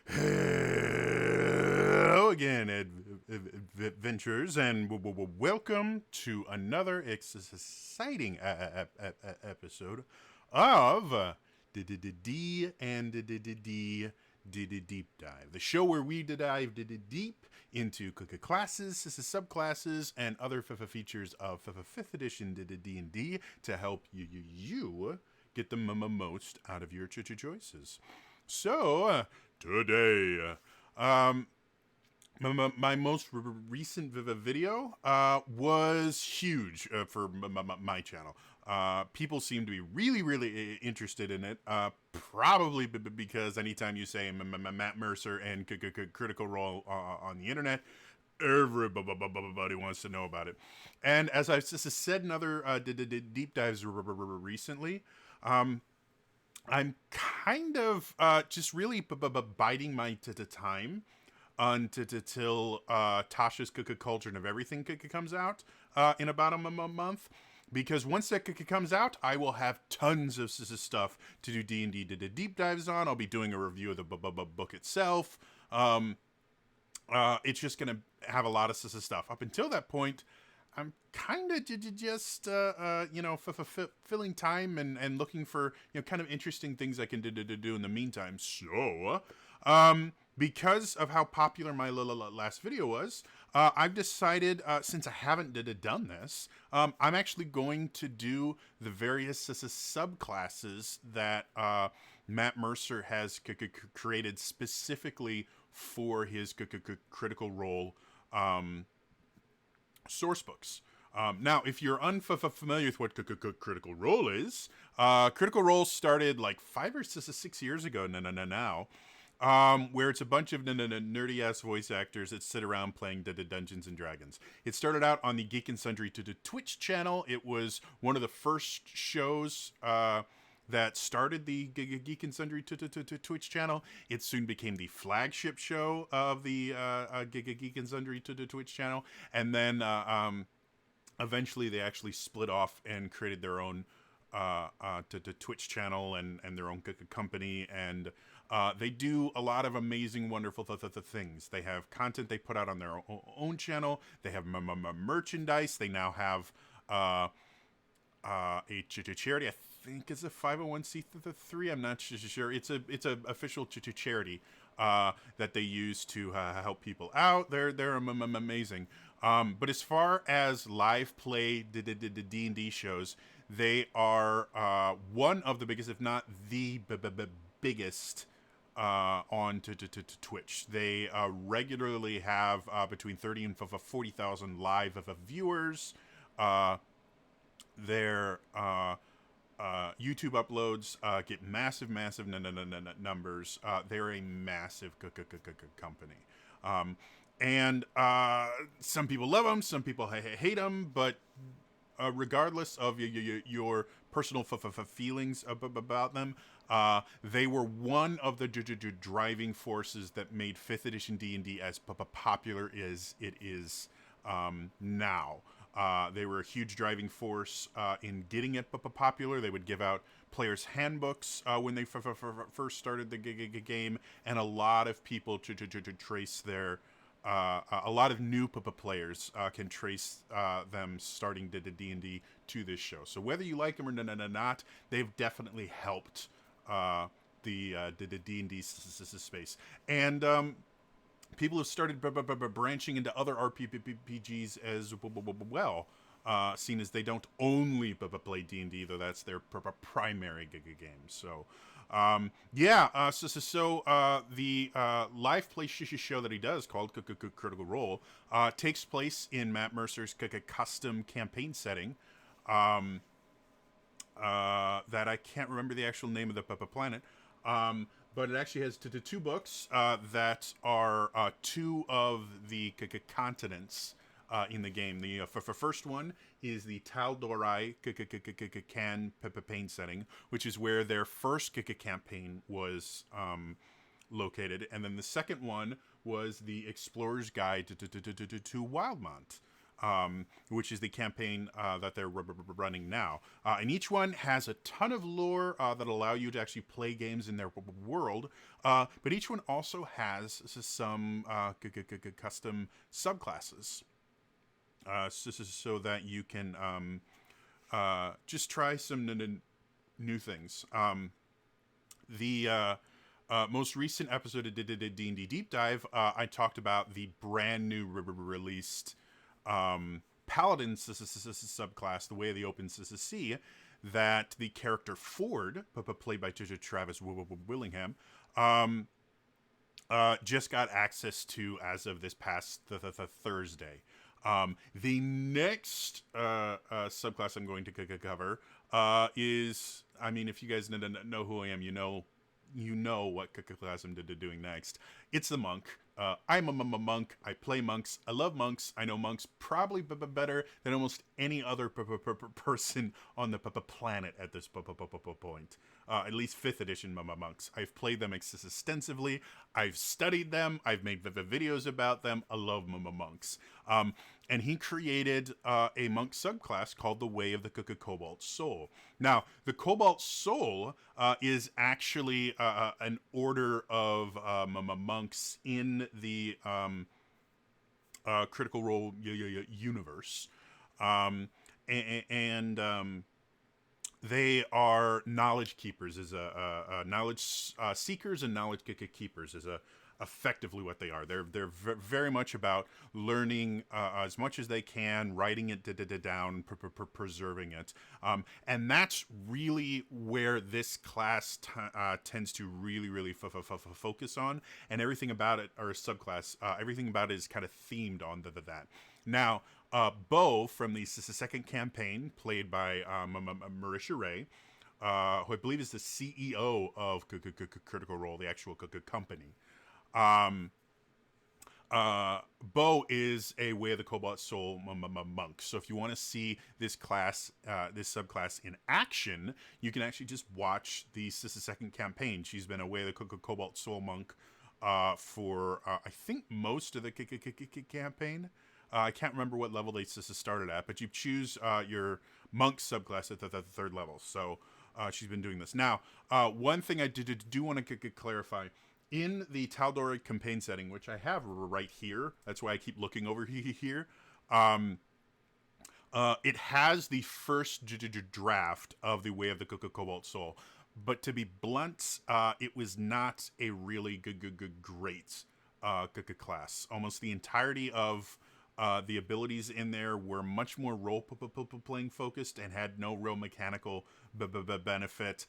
Hello again, adventurers, and welcome to another exciting episode of D and D Deep Dive, the show where we dive deep into classes, subclasses, and other features of 5th edition D&D to help you get the most out of your choices. So, today, my most recent video was huge for my channel. People seem to be really interested in it. Probably because anytime you say Matt Mercer and Critical Role on the internet, everybody wants to know about it. And as I've said in other deep dives recently, I'm kind of just really biding my time until Tasha's Cauldron of Everything comes out in about a month. Because once that comes out, I will have tons of stuff to do D&D deep dives on. I'll be doing a review of the book itself. It's just going to have a lot of stuff. Up until that point, I'm kind of just, filling time and looking for, kind of interesting things I can do in the meantime. So, because of how popular my last video was, I've decided, since I haven't done this, I'm actually going to do the various subclasses that Matt Mercer has created specifically for his Critical Role source books. Now, if you're unfamiliar with what Critical Role is, Critical Role started like 5 or 6 years ago now, where it's a bunch of nerdy-ass voice actors that sit around playing Dungeons & Dragons. It started out on the Geek and Sundry to Twitch channel. It was one of the first shows that started the Geek and Sundry to Twitch channel. It soon became the flagship show of the Geek and Sundry to Twitch channel. And then eventually they actually split off and created their own to Twitch channel and their own company. And they do a lot of amazing, wonderful things. They have content they put out on their own channel. They have merchandise. They now have a charity. I think it's a 501c3. I'm not sure. It's a official charity that they use to help people out. They're amazing. But as far as live play D&D shows, they are one of the biggest, if not the biggest, on to Twitch. They regularly have between 30 and 40,000 live viewers. Their YouTube uploads get massive numbers. They're a massive company. And some people love them, some people hate them, but regardless of your personal feelings about them, they were one of the driving forces that made 5th edition D&D as popular as it is now. They were a huge driving force in getting it popular. They would give out players' handbooks when they first started the game, and a lot of people to trace their a lot of new players can trace them starting D&D to this show. So whether you like them or not, they've definitely helped the D&D space. And people have started branching into other RPGs as well, seeing as they don't only play D&D, though that's their primary game. So, the live play show that he does, called Critical Role, takes place in Matt Mercer's custom campaign setting, that I can't remember the actual name of the planet. But it actually has two books that are two of the continents in the game. The first one is the Tal'Dorei campaign setting, which is where their first campaign was located, and then the second one was the Explorer's Guide to Wildemount. which is the campaign that they're running now. And each one has a ton of lore that allow you to actually play games in their world. But each one also has some custom subclasses, so that you can just try some new things. The most recent episode of D&D Deep Dive, I talked about the brand new released Paladin subclass, the Way of the Open Sea, that the character Ford, played by Travis Willingham, just got access to as of this past Thursday. The next subclass I'm going to cover is, I mean, if you guys know who I am, you know what class I'm doing next. It's the monk. I'm a monk. I play monks. I love monks. I know monks probably better than almost any other person on the planet at this point. At least 5th edition monks. I've played them extensively. I've studied them. I've made videos about them. I love monks. And he created a monk subclass called the Way of the Cobalt Soul. Now, the Cobalt Soul is actually an order of monks in the Critical Role universe. They are knowledge keepers, is knowledge seekers and knowledge keepers is effectively what they are. They're very much about learning as much as they can, writing it down, preserving it, and that's really where this class tends to really focus on, and everything about it, or a subclass, everything about it is kind of themed on that. Now, Bo from the second campaign, played by Marisha Ray, who I believe is the CEO of Critical Role, the actual company. Bo is a Way of the Cobalt Soul monk. So if you want to see this class, this subclass in action, you can actually just watch the second campaign. She's been a Way of the Cobalt Soul monk for I think most of the campaign. I can't remember what level they started at, but you choose your monk subclass at the 3rd level. So she's been doing this. Now, one thing I do want to clarify. In the Tal'Dorei campaign setting, which I have right here, that's why I keep looking over here, it has the first draft of the Way of the Cobalt Soul. But to be blunt, it was not a really great class. Almost the entirety of the abilities in there were much more role-playing focused and had no real mechanical benefit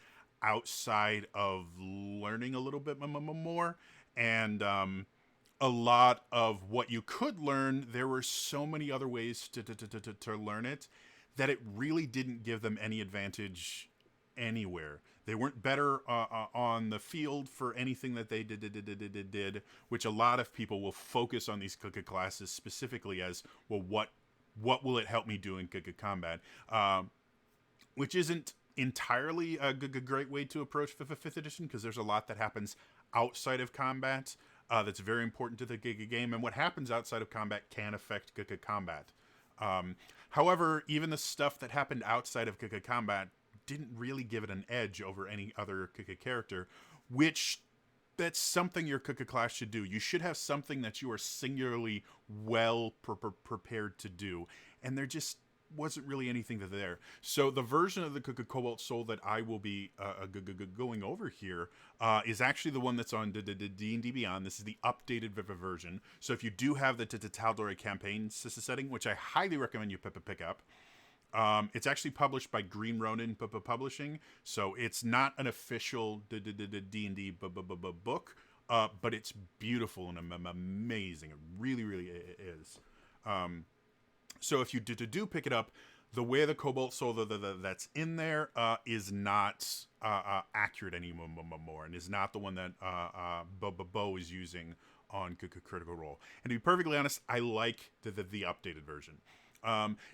outside of learning a little bit more. And a lot of what you could learn, there were so many other ways to learn it that it really didn't give them any advantage anywhere. They weren't better on the field for anything that they did, which a lot of people will focus on these classes specifically as, well, what will it help me do in combat? Which isn't entirely a great way to approach 5th edition, because there's a lot that happens outside of combat that's very important to the game, and what happens outside of combat can affect combat. However, even the stuff that happened outside of combat didn't really give it an edge over any other character, which that's something your class should do. You should have something that you are singularly well prepared to do, and there just wasn't really anything there. So the version of the Cobalt Soul that I will be going over here is actually the one that's on D&D Beyond. This is the updated version. So if you do have the Tal'Dorei campaign setting, which I highly recommend you pick up, it's actually published by Green Ronin Publishing, so it's not an official D&D book, but it's beautiful and amazing. It really is. So if you do pick it up, the Way of the Cobalt Soul that's in there is not accurate anymore, and is not the one that Bo is using on Critical Role. And to be perfectly honest, I like the updated version.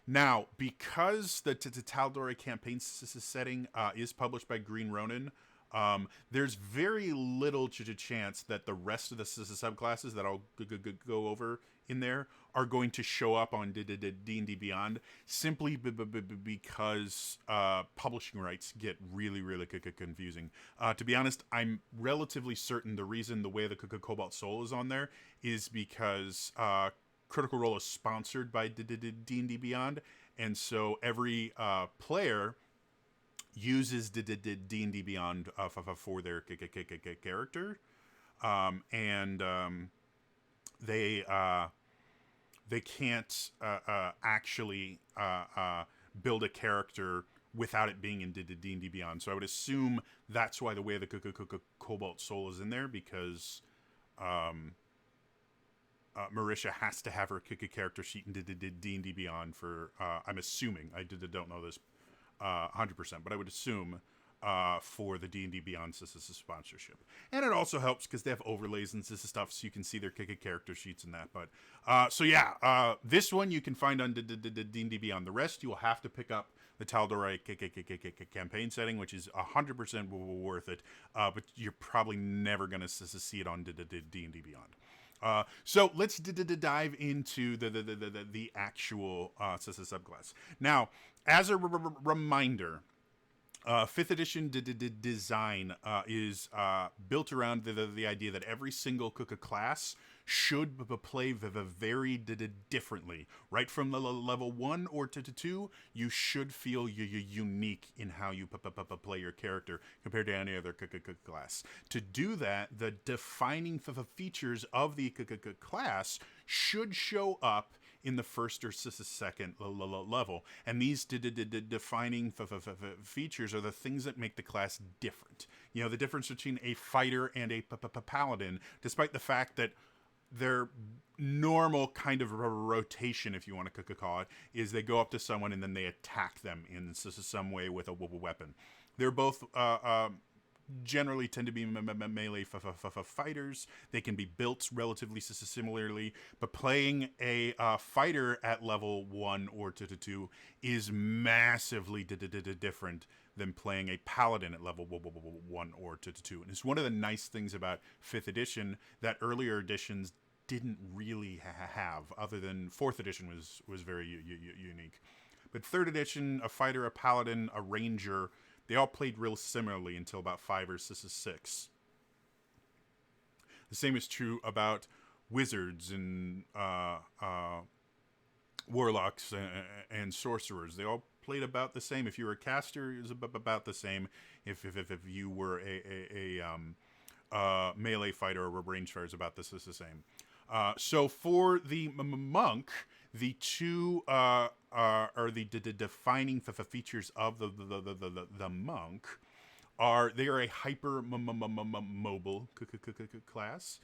Now, because the Tal'Dorei campaign setting is published by Green Ronin, There's very little chance that the rest of the subclasses that I'll go over in there are going to show up on D&D Beyond, simply because publishing rights get really confusing. To be honest, I'm relatively certain the reason the way the Cobalt Soul is on there is because Critical Role is sponsored by D&D Beyond, and so every player uses D&D Beyond for their character, and they can't actually build a character without it being in D&D Beyond. So I would assume that's why the way the Cobalt Soul is in there, because Marisha has to have her character sheet in D&D Beyond for, I'm assuming, I don't know this 100%, but I would assume for the D&D Beyond sponsorship. And it also helps because they have overlays and stuff, so you can see their character sheets and that. But so yeah, this one you can find on D&D Beyond. The rest you will have to pick up the Tal'Dorei campaign setting, which is 100% worth it, but you're probably never going to see it on D&D Beyond. So let's dive into the actual subclass. Now, as a reminder, 5th edition design is built around the idea that every single class should play very differently. Right from level 1 or 2, you should feel unique in how you play your character compared to any other class. To do that, the defining features of the class should show up in the first or second level, and these defining features are the things that make the class different. You know, the difference between a fighter and a paladin, despite the fact that their normal kind of rotation, if you want to call it, is they go up to someone and then they attack them in some way with a weapon. They're both generally tend to be melee fighters. They can be built relatively similarly, but playing a fighter at level 1 or 2 is massively different than playing a paladin at level 1 or 2. And it's one of the nice things about 5th edition that earlier editions didn't really have, other than 4th edition was very unique. But 3rd edition, a fighter, a paladin, a ranger, they all played real similarly until about 5 or 6. The same is true about wizards and warlocks and sorcerers. They all played about the same. If you were a caster, it was about the same. If you were a melee fighter or a range fighter, it's about the same. So for the monk, the two are the defining features of the monk are they are a hyper mobile class,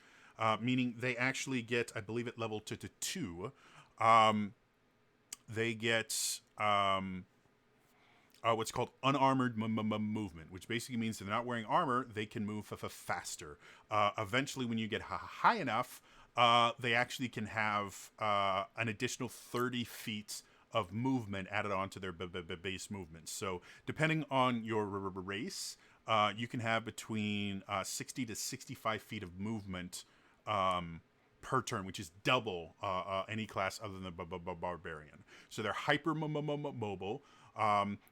meaning they actually get, I believe, at level 2, they get what's called unarmored movement, which basically means they're not wearing armor, they can move faster. Eventually, when you get high enough, they actually can have an additional 30 feet of movement added onto their base movements. So depending on your race, you can have between 60 to 65 feet of movement per turn, which is double any class other than the barbarian. So they're hyper mobile.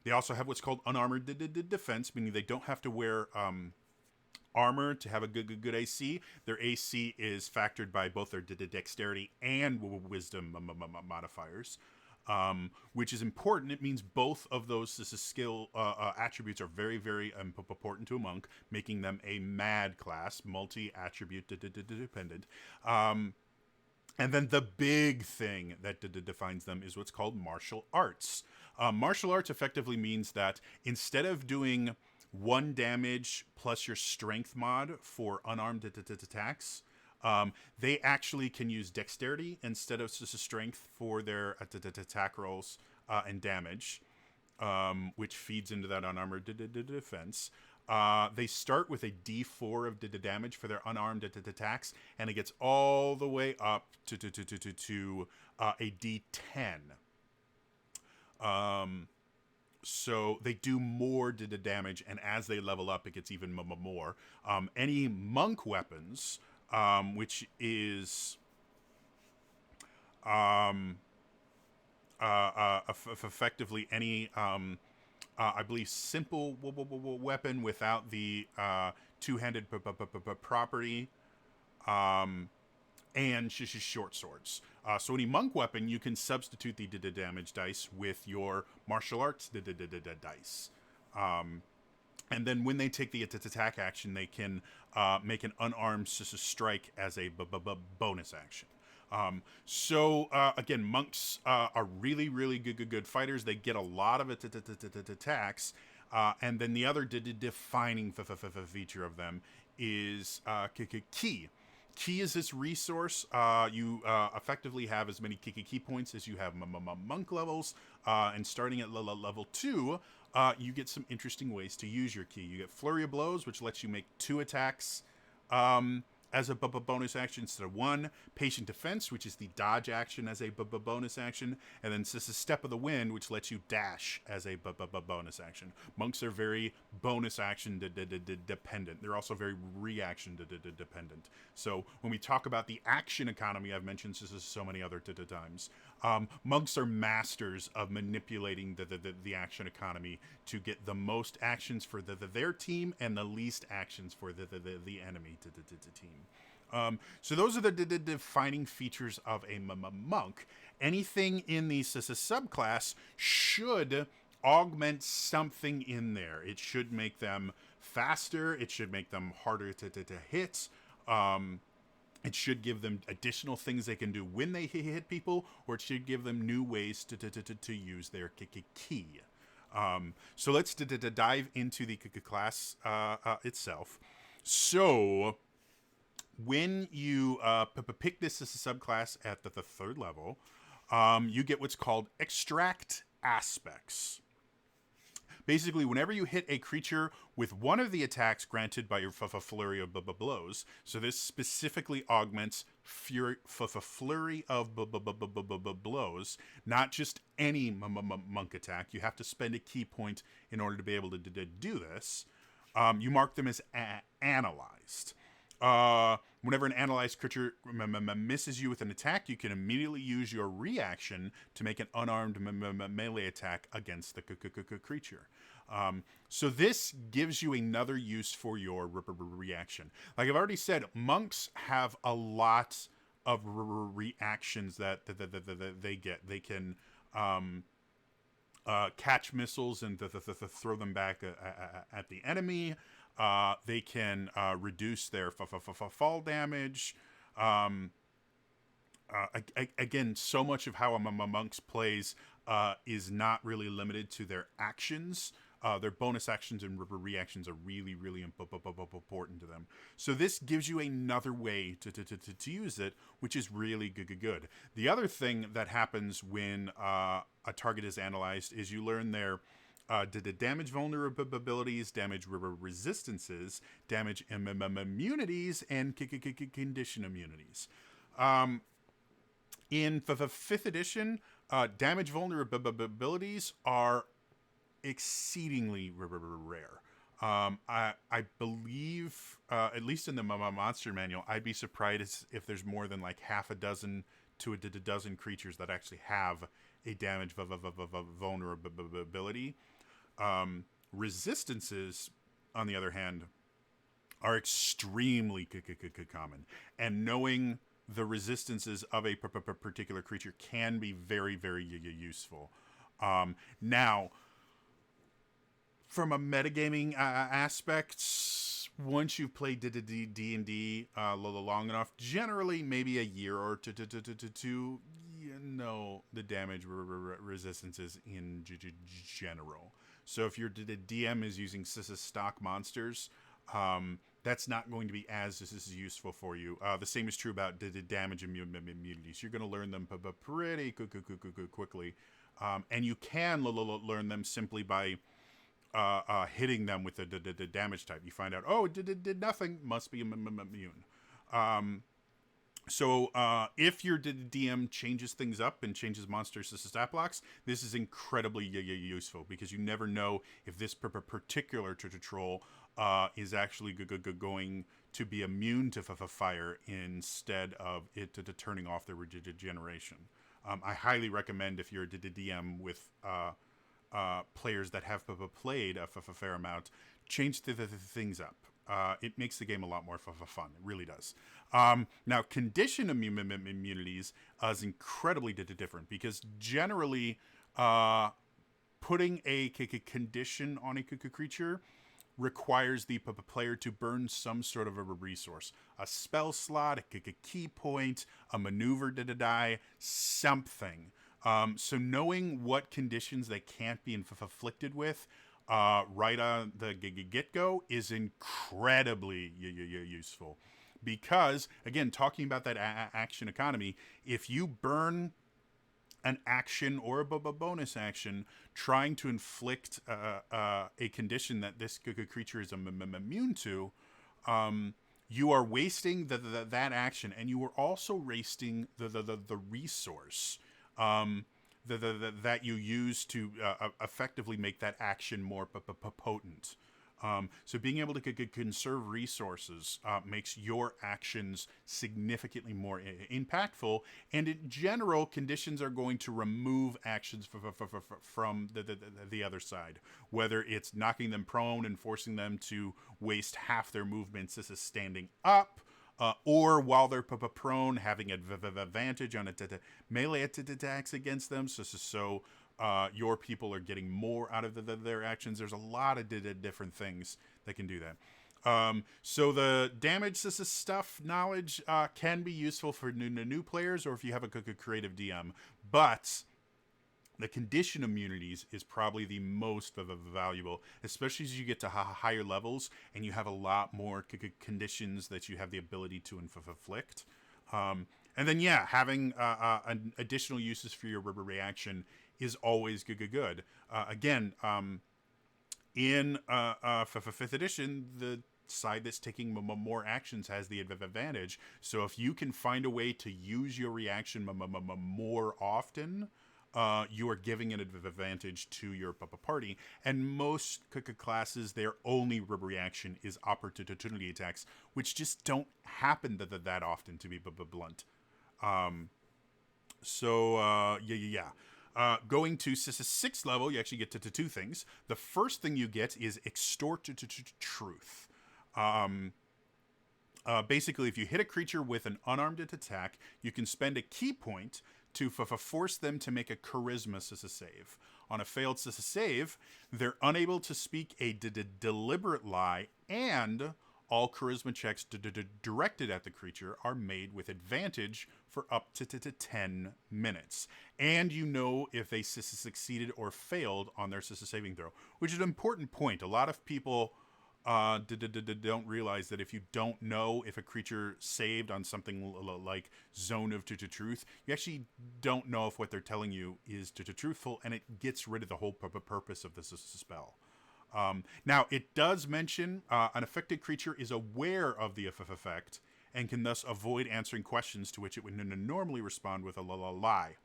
They also have what's called unarmored defense, meaning they don't have to wear armor to have a good AC. Their AC is factored by both their dexterity and wisdom modifiers, which is important. It means both of those skill attributes are very important to a monk, making them a mad class, multi-attribute dependent. And then the big thing that defines them is what's called martial arts. Martial arts effectively means that instead of doing 1 damage plus your strength mod for unarmed attacks, they actually can use dexterity instead of strength for their attack rolls and damage, which feeds into that unarmored defense. They start with a D4 of damage for their unarmed attacks, and it gets all the way up to a D10. So they do more damage, and as they level up, it gets even more. Any monk weapons, which is um, effectively any, I believe, simple weapon without the two-handed property, um, and short swords. So any monk weapon, you can substitute the damage dice with your martial arts dice. And then when they take the attack action, they can make an unarmed strike as a bonus action. So again, monks are really, really good fighters. They get a lot of attacks, and then the other defining feature of them is key. Key is this resource. You effectively have as many key points as you have monk levels, and starting at level 2, you get some interesting ways to use your key. You get Flurry of Blows, which lets you make 2 attacks as a bonus action instead of 1. Patient Defense, which is the dodge action as a bonus action. And then this is Step of the Wind, which lets you dash as a bonus action. Monks are very bonus action dependent. They're also very reaction dependent. So when we talk about the action economy, I've mentioned this so many other times, monks are masters of manipulating the action economy to get the most actions for their team and the least actions for the enemy team. So those are the defining features of a monk. Anything in the subclass should augment something in there. It should make them faster. It should make them harder to hit. It should give them additional things they can do when they hit people, or it should give them new ways to use their key. So let's dive into the class itself. So when you pick this as a subclass at the 3rd level, you get what's called Extract Aspects. Basically, whenever you hit a creature with one of the attacks granted by your Flurry of Blows, so this specifically augments Flurry of Blows, not just any monk attack. You have to spend a key point in order to be able to do this. You mark them as analyzed. Whenever an analyzed creature misses you with an attack, you can immediately use your reaction to make an unarmed melee attack against the creature. So this gives you another use for your reaction. Like I've already said, monks have a lot of reactions that they get. They can catch missiles and throw them back at the enemy. They can reduce their fall damage. Again, so much of how a monks plays is not really limited to their actions. Their bonus actions and reactions are really, really important to them. So this gives you another way to use it, which is really good. The other thing that happens when a target is analyzed is you learn their damage vulnerabilities, damage resistances, damage immunities, and condition immunities. In the 5th edition, damage vulnerabilities are exceedingly rare. I believe, at least in the monster manual, I'd be surprised if there's more than like half a dozen to a dozen creatures that actually have a damage vulnerability. Resistances, on the other hand, are extremely common, and knowing the resistances of a particular creature can be very, very useful. Now, from a metagaming aspect, once you've played D&D long enough, generally maybe a year or two, you know the damage resistances in general. So if your DM is using stock monsters, that's not going to be as useful for you. The same is true about the damage immunities. You're going to learn them pretty quickly. And you can learn them simply by hitting them with the damage type. You find out, oh, it did nothing, must be immune. So if your DM changes things up and changes monsters to stat blocks, this is incredibly useful because you never know if this particular troll is actually going to be immune to fire instead of it turning off the regeneration. I highly recommend if you're a DM with players that have played a fair amount, change the things up. It makes the game a lot more fun. It really does. Now, condition immunities is incredibly different because generally, putting a condition on a creature requires the player to burn some sort of a resource, a spell slot, a key point, a maneuver to die, something. So knowing what conditions they can't be afflicted with right on the get-go is incredibly useful. Because, again, talking about that action economy, if you burn an action or a bonus action trying to inflict a condition that this creature is immune to, you are wasting that action, and you are also wasting the resource that you use to effectively make that action more potent. So being able to conserve resources makes your actions significantly more impactful. And in general, conditions are going to remove actions from the other side, whether it's knocking them prone and forcing them to waste half their movements as standing up, or while they're prone, having advantage on melee attacks against them. So your people are getting more out of their actions. There's a lot of different things that can do that. So the damage stuff knowledge can be useful for new players, or if you have a creative DM. But the condition immunities is probably the most valuable, especially as you get to higher levels and you have a lot more conditions that you have the ability to inflict. And then, yeah, having additional uses for your reaction is always good. Again, in 5th edition, the side that's taking more actions has the advantage. So if you can find a way to use your reaction more often, you are giving an advantage to your party. And most classes, their only reaction is opportunity attacks, which just don't happen that often, to be blunt. Yeah. Going to 6th level, you actually get to two things. The first thing you get is Extort Truth. Basically, if you hit a creature with an unarmed attack, you can spend a key point to force them to make a charisma save. On a failed save, they're unable to speak a deliberate lie, and all charisma checks directed at the creature are made with advantage for up to 10 minutes. And you know if they succeeded or failed on their saving throw, which is an important point. A lot of people don't realize that if you don't know if a creature saved on something like Zone of Truth, you actually don't know if what they're telling you is truthful, and it gets rid of the whole purpose of the spell. Now, it does mention an affected creature is aware of the effect and can thus avoid answering questions to which it would normally respond with a lie.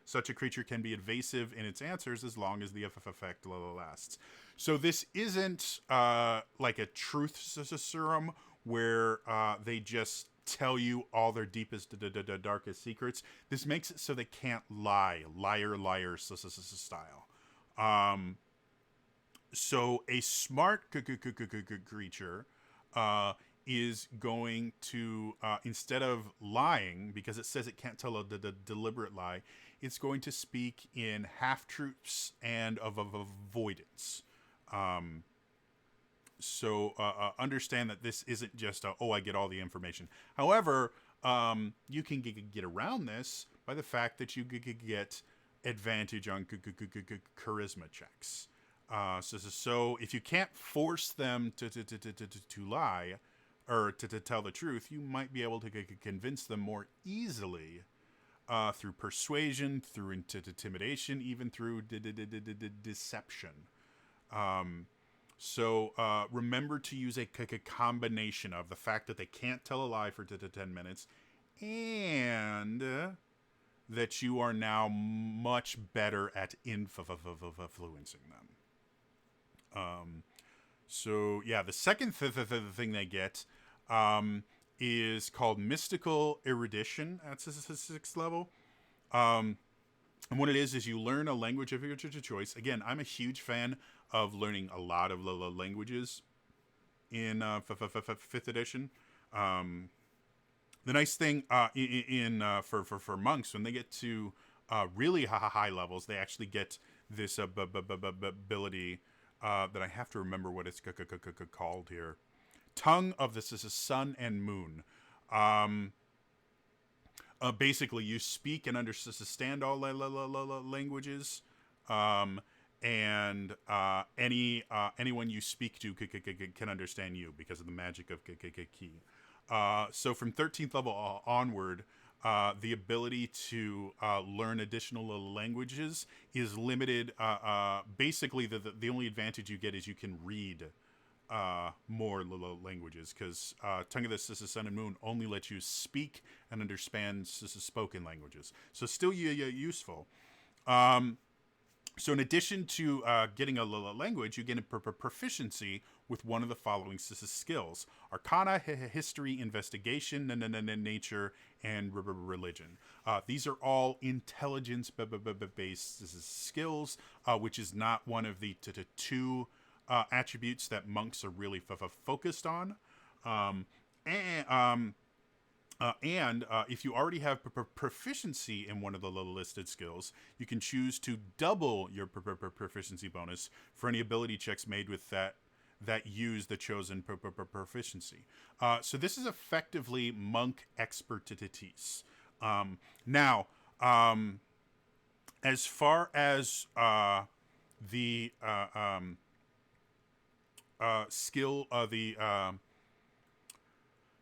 Such a creature can be evasive in its answers as long as the effect lasts. So this isn't like a truth serum where they just tell you all their deepest, darkest secrets. This makes it so they can't lie. Liar style. So a smart creature is going to, instead of lying, because it says it can't tell a deliberate lie, it's going to speak in half-truths and of avoidance. So understand that this isn't just I get all the information. However, you can get around this by the fact that you get advantage on charisma checks. So if you can't force them to lie or to tell the truth, you might be able to convince them more easily through persuasion, through intimidation, even through deception. So remember to use a combination of the fact that they can't tell a lie for 10 minutes and that you are now much better at influencing them. So yeah, the second thing they get is called mystical erudition at 6th level. And what it is you learn a language of your choice. Again, I'm a huge fan of learning a lot of languages in 5th edition. The nice thing for monks, when they get to really high levels, they actually get this ability that I have to remember what it's called here. Tongue of the sun and moon. Basically, you speak and understand all languages, and anyone you speak to can understand you because of the magic of key. So from 13th level onward, the ability to learn additional languages is limited. Basically, the only advantage you get is you can read more languages, because Tongue of the Sun and Moon only lets you speak and understand spoken languages. So still useful. So in addition to getting a language, you get a proficiency with one of the following skills: Arcana, History, Investigation, Nature, and Religion. These are all intelligence-based skills, which is not one of the two attributes that monks are really focused on. And if you already have proficiency in one of the listed skills, you can choose to double your proficiency bonus for any ability checks made with that use the chosen proficiency. So this is effectively monk expertise. Now, as far as the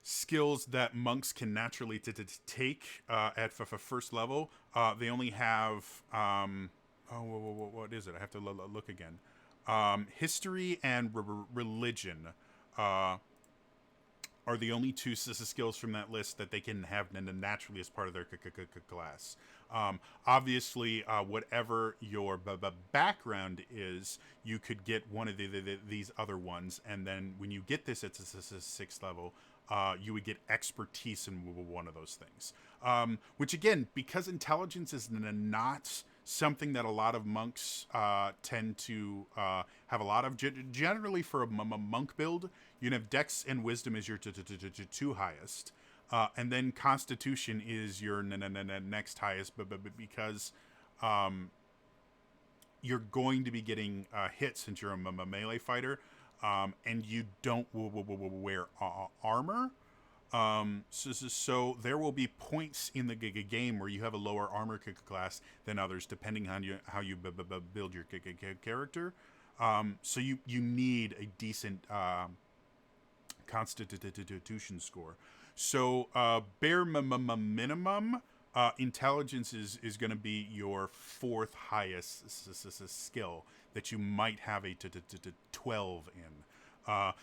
skills that monks can naturally take at first level, they only have what is it? I have to look again. History and religion are the only two skills from that list that they can have naturally as part of their class. Obviously, whatever your background is, you could get one of these other ones, and then when you get this at 6th level, you would get expertise in one of those things. Which again, because intelligence is not something that a lot of monks tend to have a lot of. Generally, for a monk build, you have Dex and Wisdom as your two highest, and then Constitution is your next highest. But because you're going to be getting hit since you're a melee fighter, and you don't wear armor. So there will be points in the game where you have a lower armor class than others, depending on how you build your character. So you need a decent Constitution score. So bare minimum, intelligence is going to be your 4th highest skill that you might have a 12 in.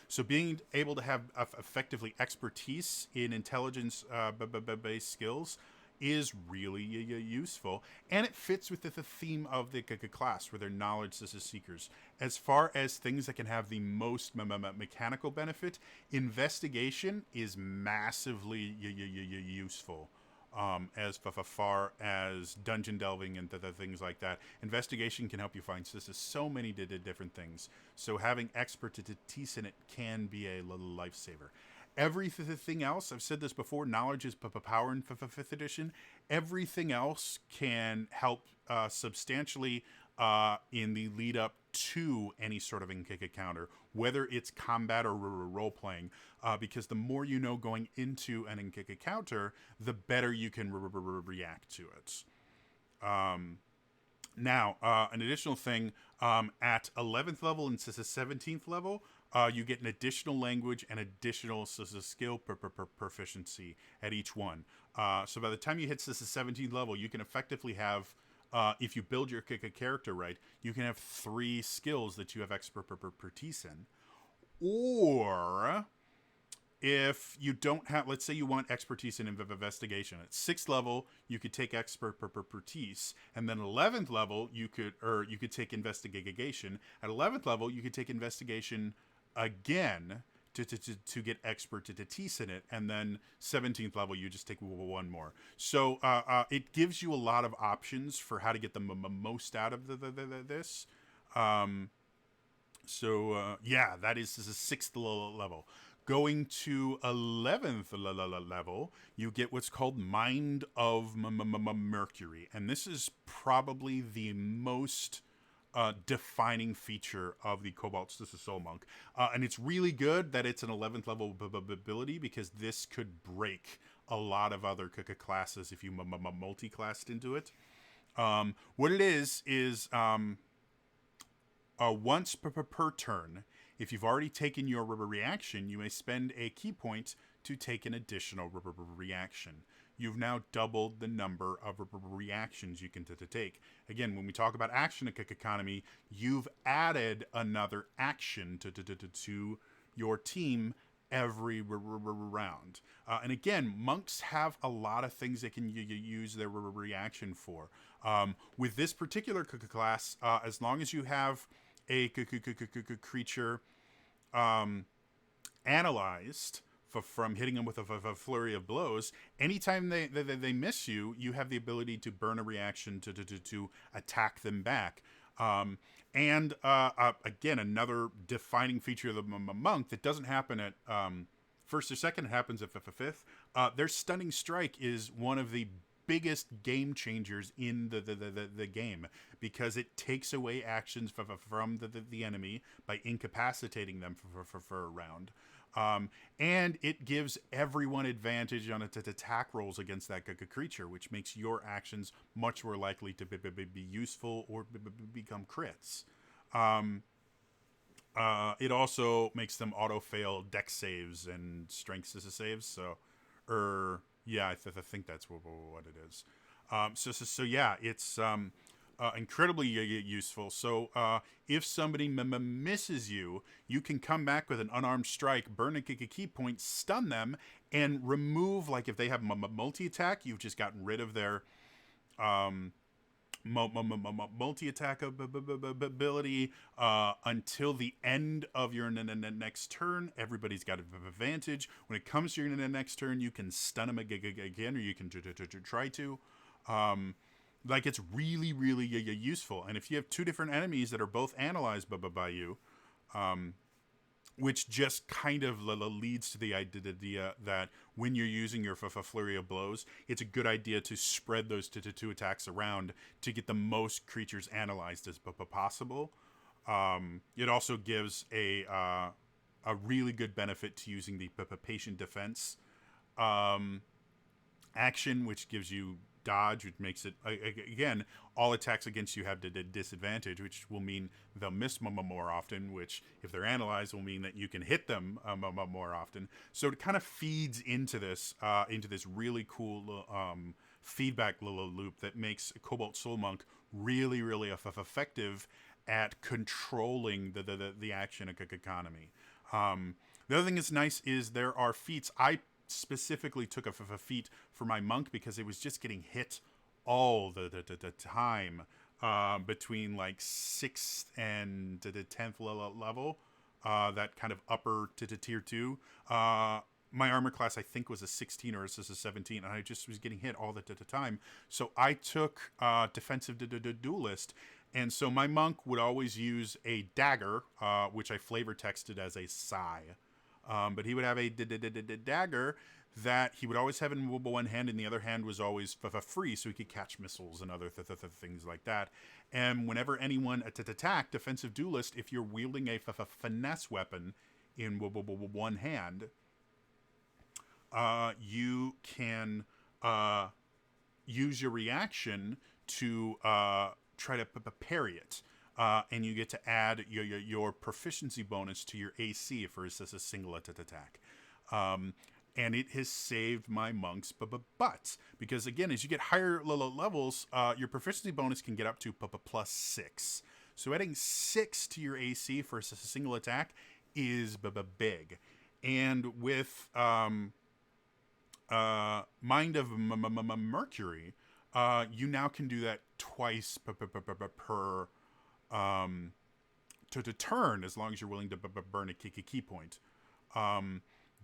So being able to have effectively expertise in intelligence-based skills is really useful, and it fits with the theme of the class, where they're knowledge seekers. As far as things that can have the most mechanical benefit, investigation is massively useful. As far as dungeon delving and things like that, investigation can help you find so many different things. So having expertise in it can be a lifesaver. Everything else, I've said this before, knowledge is power in 5th edition. Everything else can help substantially in the lead up to any sort of encounter, whether it's combat or role-playing, because the more you know going into an encounter, the better you can react to it. Now, an additional thing, at 11th level and 17th level, you get an additional language and additional skill proficiency at each one. So by the time you hit the 17th level, you can effectively have, if you build your character right, you can have 3 skills that you have expertise in. Or if you don't have, let's say you want expertise in investigation at 6th level, you could take expertise, and then 11th level you could take investigation. At 11th level, you could take investigation again to get expertise in it, and then 17th level you just take one more. So it gives you a lot of options for how to get the most out of this. Yeah, that is a 6th level. Going to 11th level, you get what's called Mind of Mercury. And this is probably the most defining feature of the Cobalt Soul Monk. And it's really good that it's an 11th level ability, because this could break a lot of other classes if you multi-classed into it. What it is once per turn, if you've already taken your reaction, you may spend a key point to take an additional reaction. You've now doubled the number of reactions you can take. Again, when we talk about action economy, you've added another action to your team every round. And again, monks have a lot of things they can use their reaction for. With this particular class, as long as you have a creature analyzed from hitting them with a flurry of blows, anytime they miss you, you have the ability to burn a reaction to attack them back. And again, another defining feature of the monk that doesn't happen at first or second, it happens at fifth. Their stunning strike is one of the biggest game changers in the game, because it takes away actions from the enemy by incapacitating them for a round. And it gives everyone advantage on attack rolls against that creature, which makes your actions much more likely to be useful or become crits. It also makes them auto-fail dex saves and strength saves. So, yeah, I think that's what it is. So yeah, it's incredibly useful. So if somebody misses you, you can come back with an unarmed strike, burn a key point, stun them, and remove, like if they have multi-attack, you've just gotten rid of their multi-attack ability until the end of your next turn. Everybody's got an advantage. When it comes to your next turn, you can stun them again, or you can try to. Like, it's really, really useful. And if you have two different enemies that are both analyzed by you, which just kind of leads to the idea that when you're using your flurry of blows, it's a good idea to spread those two attacks around to get the most creatures analyzed as possible. It also gives a really good benefit to using the patient defense action, which gives you dodge, which makes it, again, all attacks against you have the disadvantage, which will mean they'll miss more often, which, if they're analyzed, will mean that you can hit them more often. So it kind of feeds into this really cool feedback loop that makes Cobalt Soul Monk really, really effective at controlling the action economy. The other thing that's nice is there are feats. I specifically took a feat for my monk because it was just getting hit all the time between like 6th and the 10th level, that kind of upper to tier 2. My armor class, I think, was a 16 or a 17, and I just was getting hit all the time. So I took defensive duelist, and so my monk would always use a dagger, which I flavor texted as a sai. But he would have a dagger that he would always have in one hand, and the other hand was always free, so he could catch missiles and other things like that. And whenever anyone attacked, defensive duelist, if you're wielding a finesse weapon in one hand, you can use your reaction to try to parry it. And you get to add your proficiency bonus to your AC for a single attack. And it has saved my monks butts. Because, again, as you get higher levels, your proficiency bonus can get up to +6. So adding 6 to your AC for a single attack is big. And with Mind of Mercury, you now can do that twice per to turn, as long as you're willing to burn a key point.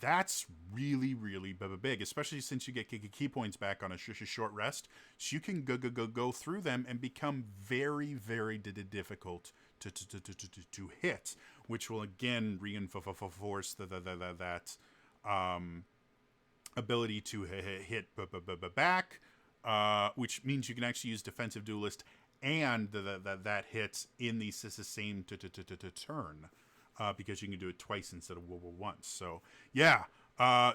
That's really, really big, especially since you get key points back on a short rest. So you can go through them and become very, very difficult to hit, which will again reinforce that ability to hit back, which means you can actually use Defensive Duelist and that hits in the same turn. Because you can do it twice instead of once. So, yeah,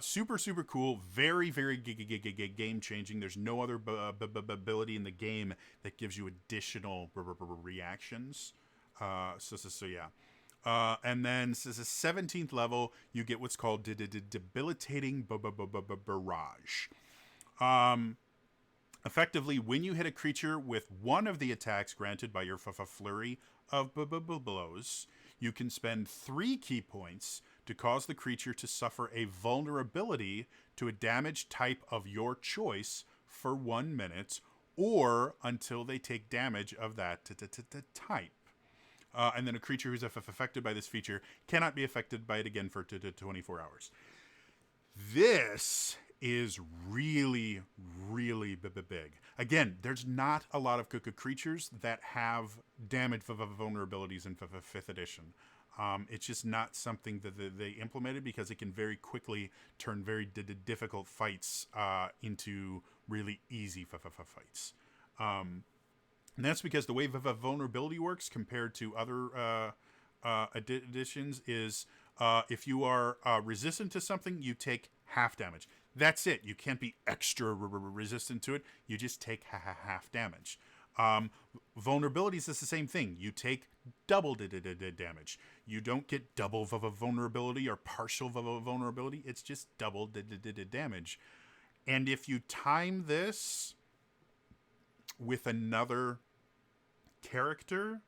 super, super cool. Very, very game changing. There's no other ability in the game that gives you additional reactions. So yeah. And then, so the 17th level, you get what's called Debilitating Barrage. Effectively, when you hit a creature with one of the attacks granted by your flurry of blows, you can spend 3 key points to cause the creature to suffer a vulnerability to a damage type of your choice for 1 minute, or until they take damage of that type. And then a creature who's affected by this feature cannot be affected by it again for 24 hours. This is really, really big. Again, there's not a lot of creatures that have damage vulnerabilities in 5th edition. It's just not something that they implemented, because it can very quickly turn very difficult fights into really easy fights. And that's because the way vulnerability works compared to other editions is if you are resistant to something, you take half damage. That's it. You can't be extra resistant to it. You just take half damage. Vulnerabilities is the same thing. You take double damage. You don't get double vulnerability or partial vulnerability. It's just double damage. And if you time this with another character,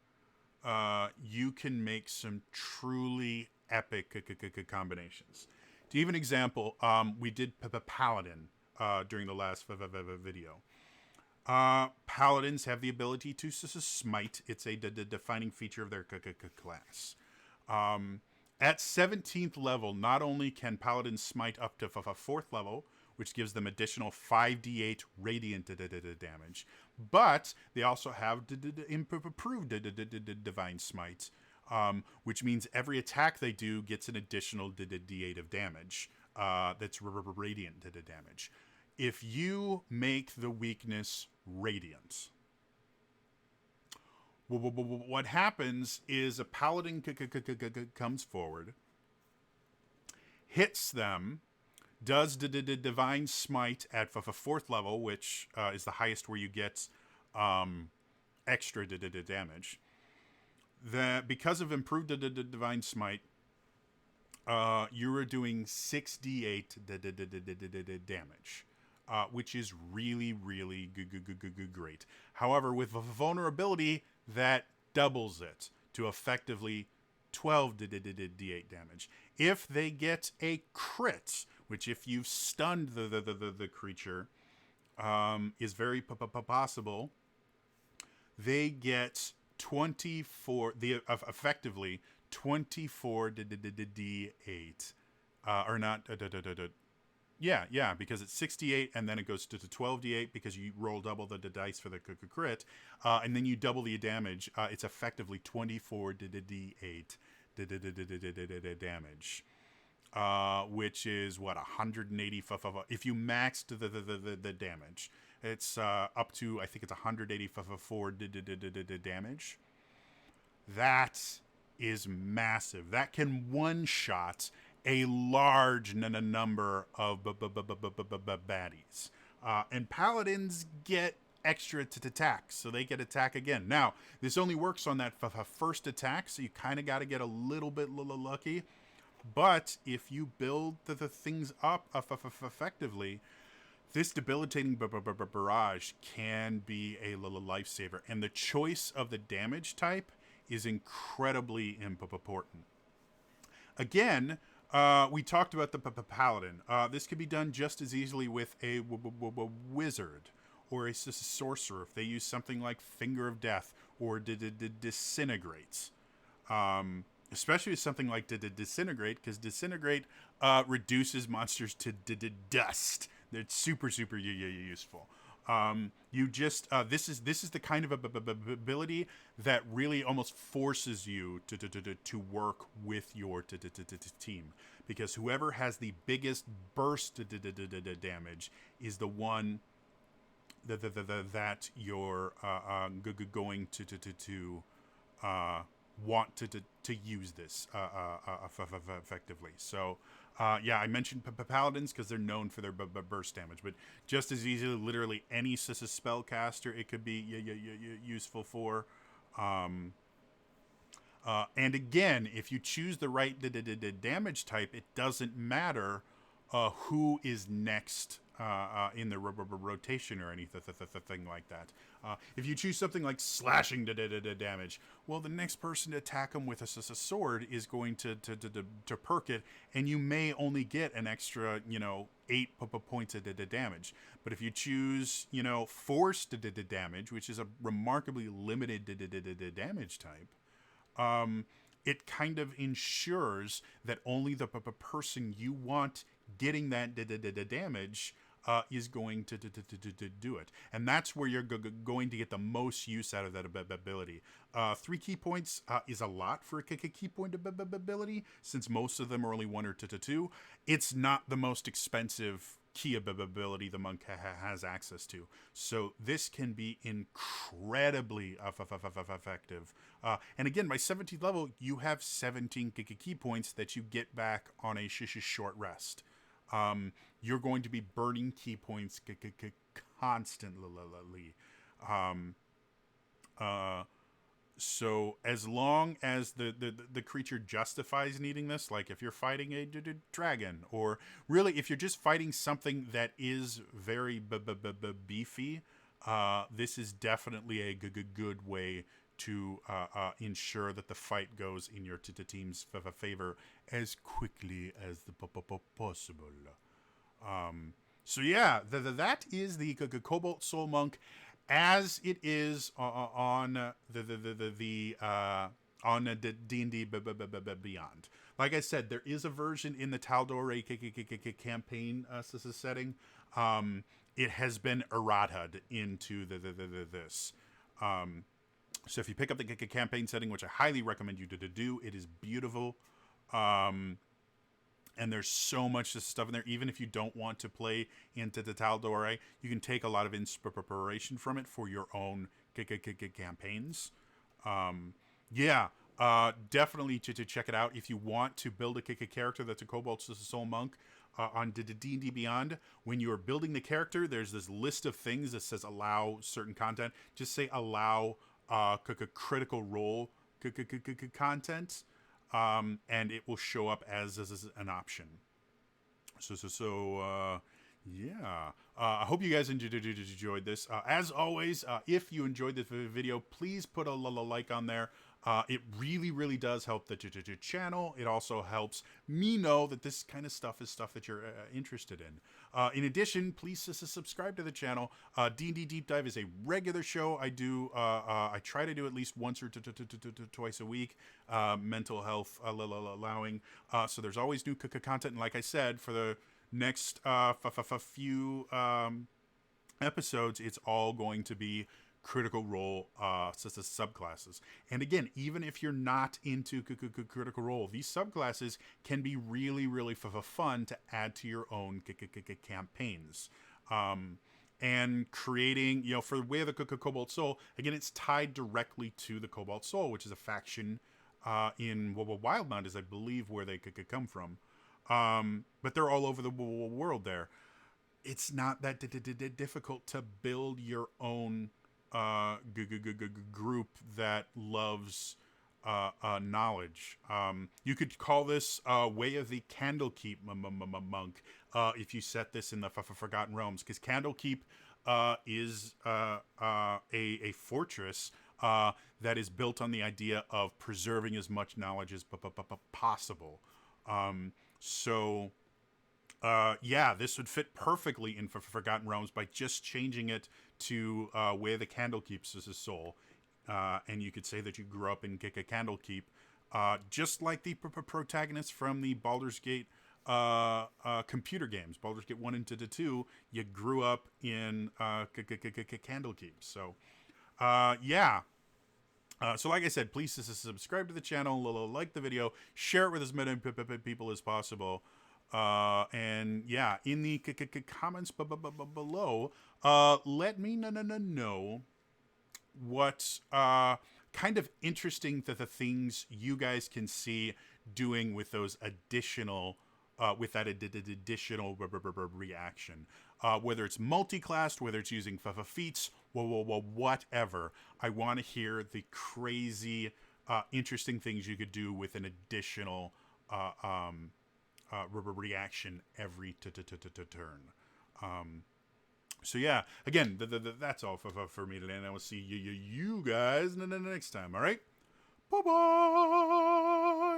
you can make some truly epic combinations. To give an example, we did Paladin during the last video. Paladins have the ability to smite. It's a defining feature of their class. At 17th level, not only can Paladins smite up to 4th level, which gives them additional 5d8 radiant damage, but they also have improved divine smite, which means every attack they do gets an additional d8 of damage. That's radiant damage. If you make the weakness radiant, what happens is a paladin comes forward, hits them, does divine smite at 4th level, which is the highest where you get extra damage. Because of improved divine smite, you are doing 6d8 damage, which is really, really great. However, with vulnerability, that doubles it to effectively 12 d8 damage. If they get a crit, which if you've stunned the creature, is very possible, they get 24, effectively 24 d8, or not, yeah, because it's 68 and then it goes to 12d8 because you roll double the dice for the crit, and then you double the damage. It's effectively 24 d8 damage, which is what, 180 if you maxed the damage. It's up to, I think it's 184 damage. That is massive. That can one-shot a large number of baddies. And paladins get extra attacks, so they get attack again. Now, this only works on that first attack, so you kind of got to get a little bit lucky. But if you build the things up effectively, this debilitating barrage can be a lifesaver. And the choice of the damage type is incredibly important. Again, We talked about the paladin. This could be done just as easily with a wizard or a sorcerer if they use something like Finger of Death or disintegrates. Especially with something like disintegrate, because disintegrate reduces monsters to dust. It's super useful. You just this is the kind of ability that really almost forces you to work with your team, because whoever has the biggest burst damage is the one that you're going to want to use this effectively. So, yeah, I mentioned paladins because they're known for their burst damage, but just as easily, literally any spellcaster it could be useful for. And again, if you choose the right damage type, it doesn't matter who is next in the rotation or anything like that. If you choose something like slashing damage, well, the next person to attack them with a sword is going to perk it, and you may only get an extra, 8 points of damage. But if you choose, force damage, which is a remarkably limited damage type, it kind of ensures that only the person you want getting that damage is going to do it. And that's where you're going to get the most use out of that ability. 3 key points is a lot for a key point ability, since most of them are only 1 or 2. It's not the most expensive key ability the monk has access to. So this can be incredibly effective. And again, by 17th level, you have 17 key points that you get back on a short rest. You're going to be burning key points constantly. So as long as the creature justifies needing this, like if you're fighting a dragon, or really if you're just fighting something that is very beefy, this is definitely a good way to ensure that the fight goes in your team's favor as quickly as possible. So yeah, that is the Cobalt Soul Monk as it is on the D&D Beyond. Like I said, there is a version in the Tal'Dorei campaign setting. It has been errataed into this. So if you pick up the campaign setting, which I highly recommend you to do, it is beautiful. And there's so much stuff in there. Even if you don't want to play into the Tal'Dorei, you can take a lot of inspiration from it for your own campaigns. Definitely to check it out. If you want to build a character that's a Cobalt Soul Monk on D&D Beyond, when you are building the character, there's this list of things that says allow certain content. Just say allow critical role content. And it will show up as an option. Yeah. I hope you guys enjoyed this. As always, if you enjoyed this video, please put a like on there. It really does help the channel. It also helps me know that this kind of stuff is stuff that you're interested in. In addition, please subscribe to the channel. D&D Deep Dive is a regular show I do. I try to do at least once or twice a week, mental health allowing. So there's always new content. And like I said, for the next few episodes, it's all going to be critical role subclasses. And again, even if you're not into critical role, these subclasses can be really fun to add to your own campaigns. And creating, for Way of the Cobalt Soul, again, it's tied directly to the Cobalt Soul, which is a faction in Wildland, is I believe where they could come from. But they're all over the world there. It's not that difficult to build your own group that loves knowledge. You could call this Way of the Candlekeep Monk if you set this in the Forgotten Realms, because Candlekeep is a fortress that is built on the idea of preserving as much knowledge as possible. So yeah, this would fit perfectly in Forgotten Realms by just changing it to where the candle keeps as a soul. And you could say that you grew up in Candlekeep, just like the protagonist from the Baldur's Gate computer games, Baldur's Gate 1 and 2. You grew up in Candlekeep. So, yeah. So, like I said, please subscribe to the channel, like the video, share it with as many people as possible. And yeah, in the comments below, let me know what kind of interesting the things you guys can see doing with those additional with that additional reaction, whether it's multi-classed, whether it's using feats, whatever. I want to hear the crazy interesting things you could do with an additional reaction every turn. So yeah, again, that's all for me today, and I will see you guys next time. All right, bye bye.